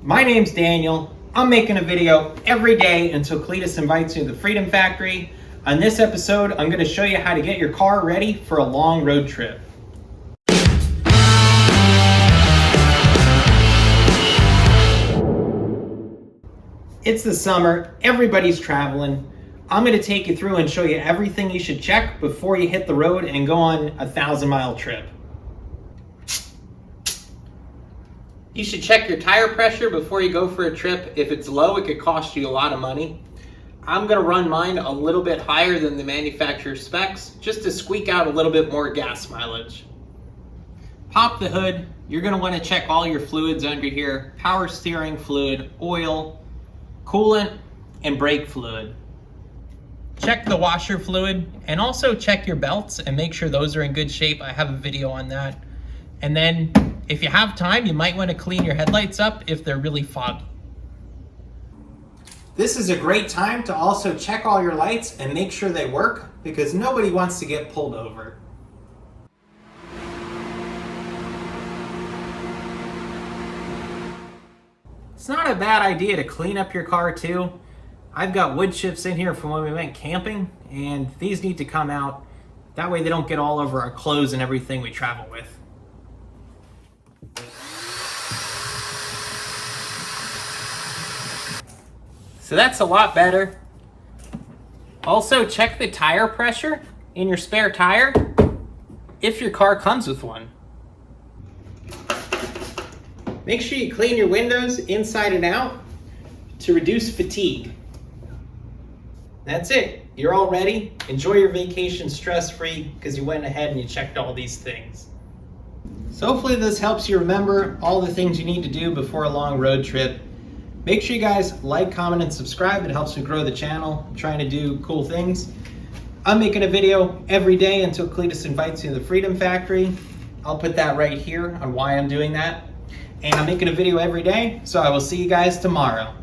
My name's Daniel. I'm making a video every day until Cleetus invites me to the Freedom Factory. On this episode, I'm going to show you how to get your car ready for a long road trip. It's the summer, everybody's traveling. I'm going to take you through and show you everything you should check before you hit the road and go on a 1,000-mile trip. You should check your tire pressure before you go for a trip. If it's low, it could cost you a lot of money. I'm going to run mine a little bit higher than the manufacturer specs just to squeak out a little bit more gas mileage. Pop the hood. You're going to want to check all your fluids under here: power steering fluid, oil, coolant, and brake fluid. Check the washer fluid and also check your belts and make sure those are in good shape. I have a video on that. And then if you have time, you might want to clean your headlights up if they're really foggy. This is a great time to also check all your lights and make sure they work, because nobody wants to get pulled over. It's not a bad idea to clean up your car too. I've got wood chips in here from when we went camping, and these need to come out. That way they don't get all over our clothes and everything we travel with. So that's a lot better. Also, check the tire pressure in your spare tire if your car comes with one. Make sure you clean your windows inside and out to reduce fatigue. That's it. You're all ready. Enjoy your vacation stress-free because you went ahead and you checked all these things. So hopefully this helps you remember all the things you need to do before a long road trip. Make sure you guys like, comment, and subscribe. It helps me grow the channel. I'm trying to do cool things. I'm making a video every day until Cleetus invites me to the Freedom Factory. I'll put that right here on why I'm doing that. And I'm making a video every day, so I will see you guys tomorrow.